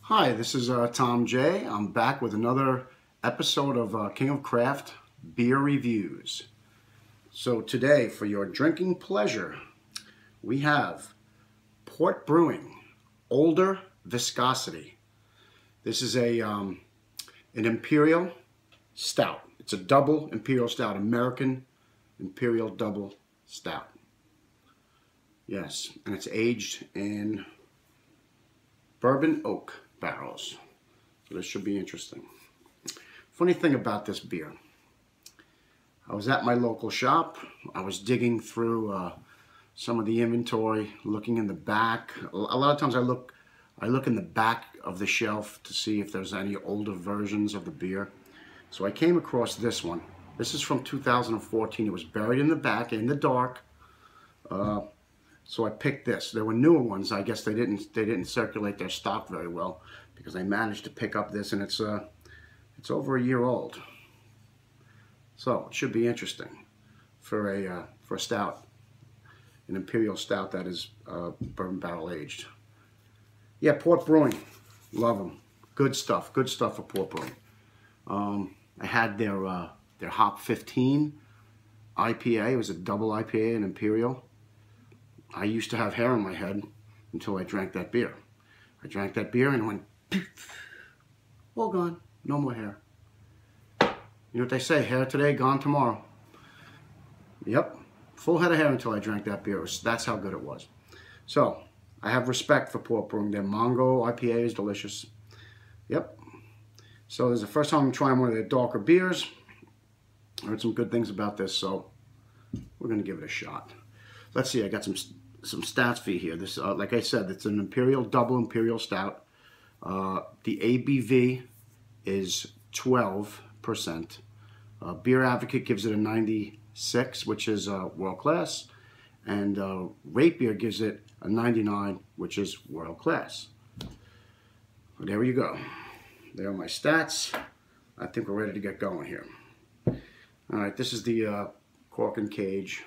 Hi, this is Tom J. I'm back with another episode of King of Craft Beer Reviews. So today, for your drinking pleasure, we have Port Brewing Older Viscosity. This is an Imperial Stout. It's a double Imperial Stout, American Imperial Double Stout. Yes, and it's aged in bourbon oak barrels. So this should be interesting. Funny thing about this beer, I was at my local shop. I was digging through some of the inventory, looking in the back. A lot of times I look in the back of the shelf to see if there's any older versions of the beer. So I came across this one. This is from 2014. It was buried in the back, in the dark. So I picked this. There were newer ones. I guess they didn't circulate their stock very well, because I managed to pick up this, and it's over a year old. So it should be interesting for a stout, an Imperial Stout that is bourbon barrel aged. Yeah, Port Brewing, love them. Good stuff for Port Brewing. I had their Hop 15 IPA. It was a double IPA, an Imperial. I used to have hair on my head until I drank that beer. I drank that beer and it went, all gone, no more hair. You know what they say, hair today, gone tomorrow. Yep, full head of hair until I drank that beer. That's how good it was. So, I have respect for Port Brewing. Their Mango IPA is delicious. Yep. So, this is the first time I'm trying one of their darker beers. I heard some good things about this, so we're going to give it a shot. Let's see, I got some stats for you here. This, like I said, it's an Imperial Double Imperial Stout. The ABV is 12%. Beer Advocate gives it a 96, which is world class. And Rate Beer gives it a 99, which is world class. Well, there you go. There are my stats. I think we're ready to get going here. All right, this is the cork and cage.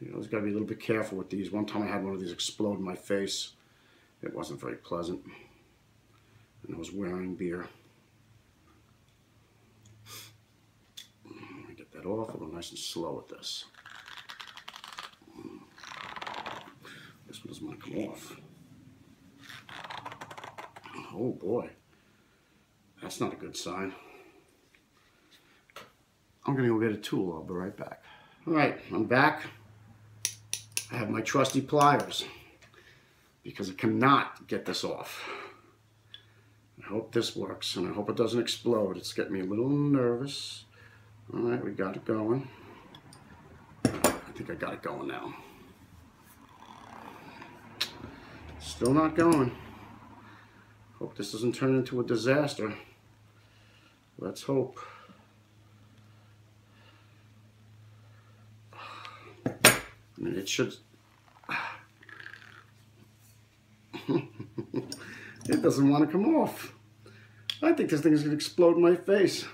You know, got to be a little bit careful with these. One time I had one of these explode in my face. It wasn't very pleasant. And I was wearing beer. Let me get that off. I'll go nice and slow with this. This one doesn't want to come off. Oh boy. That's not a good sign. I'm going to go get a tool. I'll be right back. All right, I'm back. I have my trusty pliers because I cannot get this off. I hope this works, and I hope it doesn't explode. It's getting me a little nervous. All right, we got it going. I think I got it going now. Still not going. Hope this doesn't turn into a disaster. Let's hope. I mean, it should. It doesn't want to come off. I think this thing is going to explode in my face.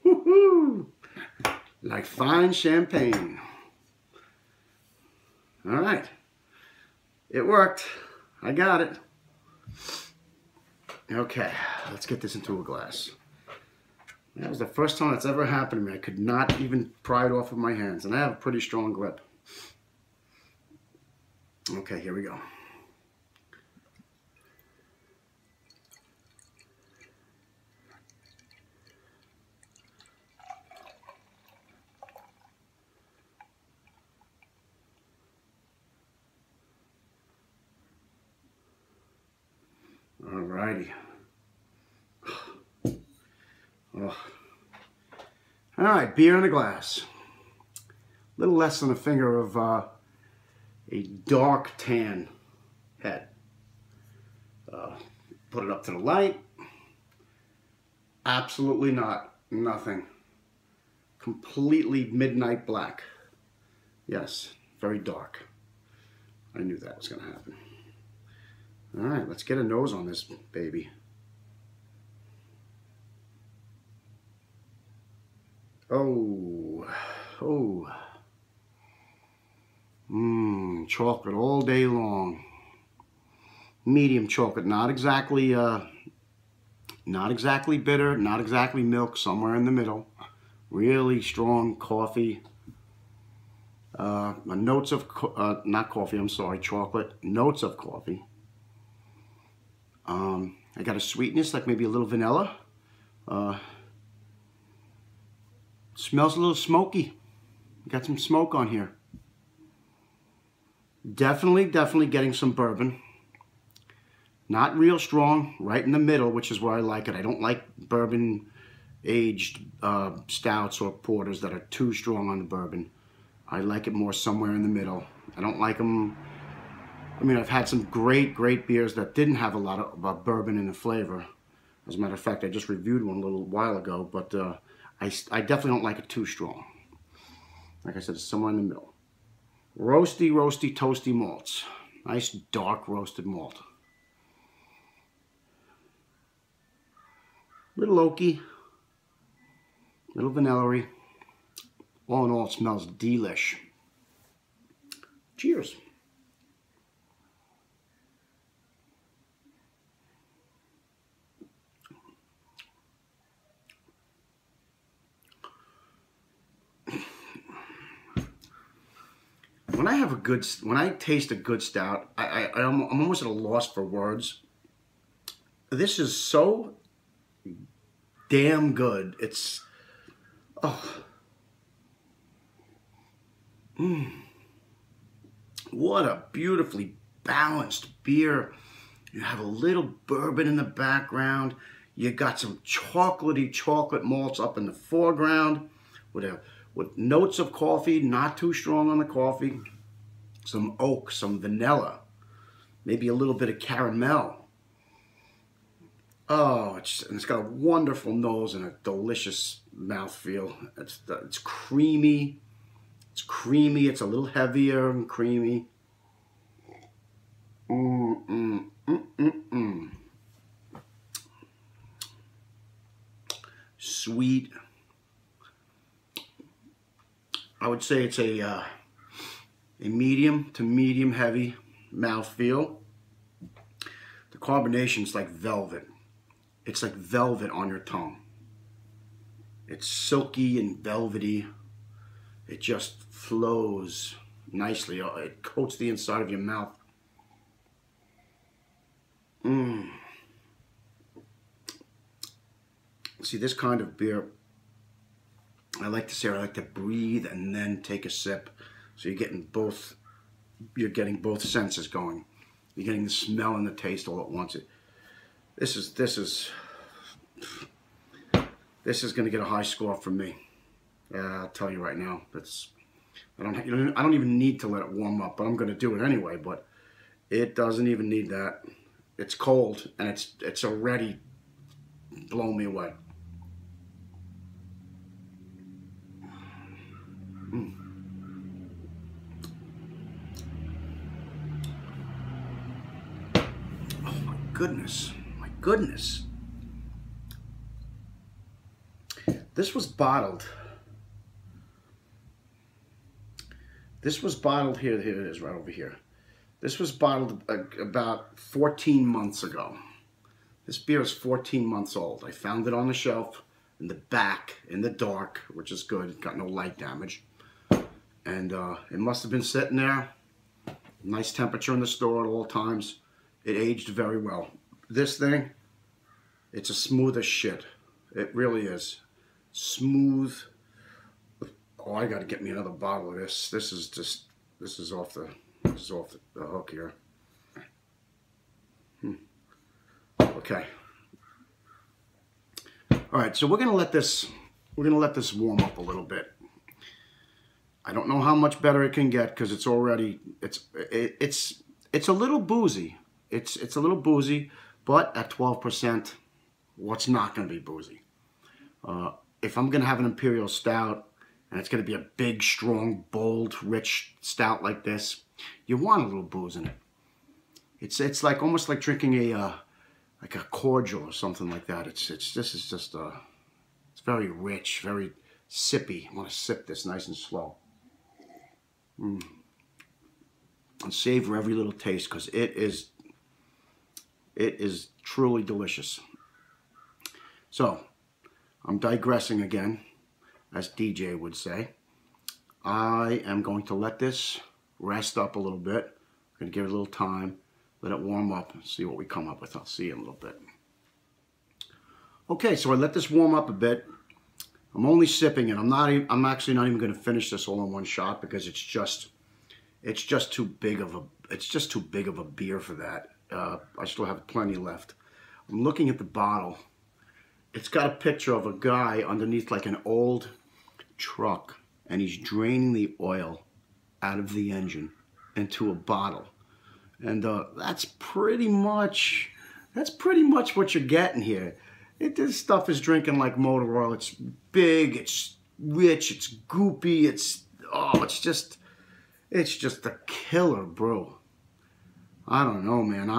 Woohoo! Like fine champagne. All right, it worked. I got it. Okay, let's get this into a glass. That was the first time that's ever happened to me. I could not even pry it off with my hands, and I have a pretty strong grip. Okay, here we go. Alrighty. Oh. Alright, beer in a glass. A little less than a finger of a dark tan head. Put it up to the light. Absolutely not. Nothing. Completely midnight black. Yes, very dark. I knew that was going to happen. All right, let's get a nose on this baby. Oh, oh. Chocolate all day long. Medium chocolate, not exactly bitter, not exactly milk, somewhere in the middle. Really strong coffee. Notes of, not coffee, I'm sorry, chocolate. Notes of coffee. I got a sweetness, like maybe a little vanilla. Smells a little smoky. Got some smoke on here. Definitely getting some bourbon. Not real strong, right in the middle, which is where I like it. I don't like bourbon aged stouts or porters that are too strong on the bourbon. I like it more somewhere in the middle. I don't like them. I mean, I've had some great beers that didn't have a lot of bourbon in the flavor. As a matter of fact, I just reviewed one a little while ago, but I definitely don't like it too strong. Like I said, it's somewhere in the middle. Roasty, toasty malts. Nice dark roasted malt. Little oaky, little vanilla-y. All in all, it smells delish. Cheers. When I taste a good stout, I'm almost at a loss for words. This is so damn good. It's, oh. What a beautifully balanced beer. You have a little bourbon in the background. You got some chocolate malts up in the foreground with notes of coffee, not too strong on the coffee. Some oak, some vanilla, maybe a little bit of caramel. Oh, it's got a wonderful nose and a delicious mouthfeel. It's creamy. It's creamy. It's a little heavier and creamy. Sweet. I would say it's a medium to medium heavy mouthfeel. The carbonation's like velvet. It's like velvet on your tongue. It's silky and velvety. It just flows nicely. It coats the inside of your mouth. See, this kind of beer, I like to breathe and then take a sip. So you're getting both senses going. You're getting the smell and the taste all at once. This is going to get a high score from me. I'll tell you right now. I don't even need to let it warm up, but I'm going to do it anyway. But it doesn't even need that. It's cold and it's already blown me away. Oh my goodness. This was bottled. Here it is right over here. This was bottled about 14 months ago. This beer is 14 months old. I found it on the shelf in the back, in the dark, which is good. It got no light damage. And it must have been sitting there. Nice temperature in the store at all times. It aged very well. This thing, it's a smooth as shit. It really is. Smooth. Oh, I gotta get me another bottle of this. This is off the hook here. Okay. All right, so we're gonna let this warm up a little bit. I don't know how much better it can get because it's already it's a little boozy. It's a little boozy, but at 12%, what's not gonna be boozy? If I'm gonna have an Imperial Stout and it's gonna be a big, strong, bold, rich stout like this, you want a little booze in it. It's like almost like drinking a like a cordial or something like that. This is just it's very rich, very sippy. I want to sip this nice and slow. And savor every little taste, because it is truly delicious. So, I'm digressing again, as DJ would say. I am going to let this rest up a little bit. I'm going to give it a little time, let it warm up, and see what we come up with. I'll see you in a little bit. Okay, so I let this warm up a bit. I'm only sipping it. I'm actually not even going to finish this all in one shot, because it's just too big of a beer for that. I still have plenty left. I'm looking at the bottle. It's got a picture of a guy underneath like an old truck, and he's draining the oil out of the engine into a bottle. And that's pretty much what you're getting here. This stuff is drinking like motor oil. It's big, it's rich, it's goopy, it's just a killer brew. I don't know, man.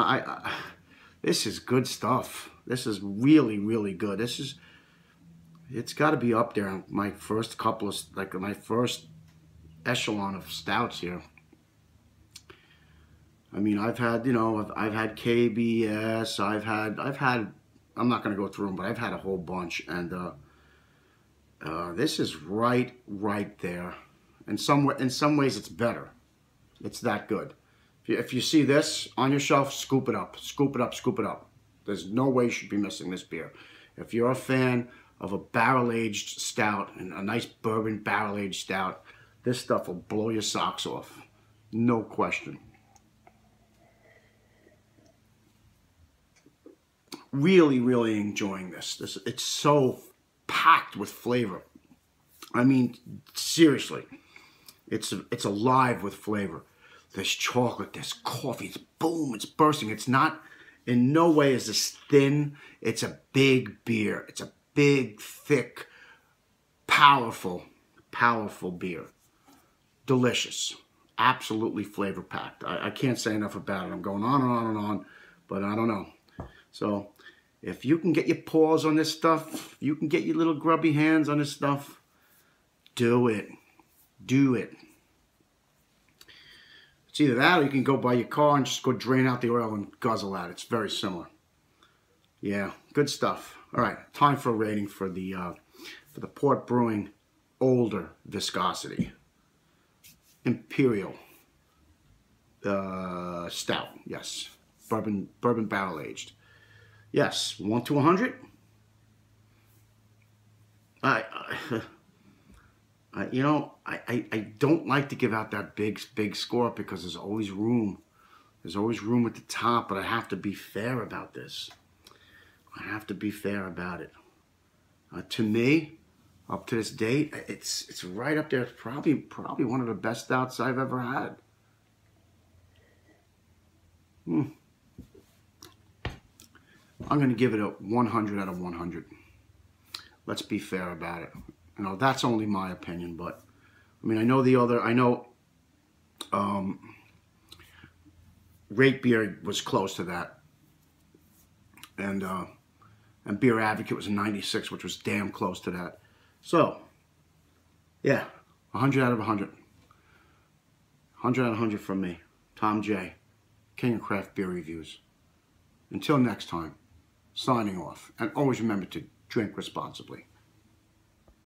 This is good stuff. This is really, really good. It's got to be up there on my first couple of, like my first echelon of stouts here. I mean, I've had, I've had KBS, I've had, I'm not going to go through them, but I've had a whole bunch, and this is right there. In some ways, it's better. It's that good. If you see this on your shelf, scoop it up, scoop it up, scoop it up. There's no way you should be missing this beer. If you're a fan of a barrel-aged stout, and a nice bourbon barrel-aged stout, this stuff will blow your socks off. No question. Really, really enjoying this. It's so packed with flavor. I mean, seriously, it's alive with flavor. There's chocolate, there's coffee, it's boom, it's bursting. It's not, in no way is this thin. It's a big beer. It's a big, thick, powerful beer. Delicious. Absolutely flavor packed. I can't say enough about it. I'm going on and on and on, but I don't know. So, if you can get your paws on this stuff, if you can get your little grubby hands on this stuff, do it. Do it. It's either that, or you can go by your car and just go drain out the oil and guzzle that. It's very similar. Yeah, good stuff. All right, time for a rating for the Port Brewing older Viscosity Imperial Stout. Yes, bourbon barrel aged. Yes, 1 to 100. I don't like to give out that big score, because there's always room. There's always room at the top, but I have to be fair about this. I have to be fair about it. To me, up to this date, it's right up there. It's probably one of the best stouts I've ever had. I'm going to give it a 100 out of 100. Let's be fair about it. That's only my opinion, but I mean, I know Rate Beer was close to that, and Beer Advocate was a 96, which was damn close to that. So, yeah, 100 out of 100. 100 out of 100 from me, Tom J, King of Craft Beer Reviews. Until next time, signing off, and always remember to drink responsibly.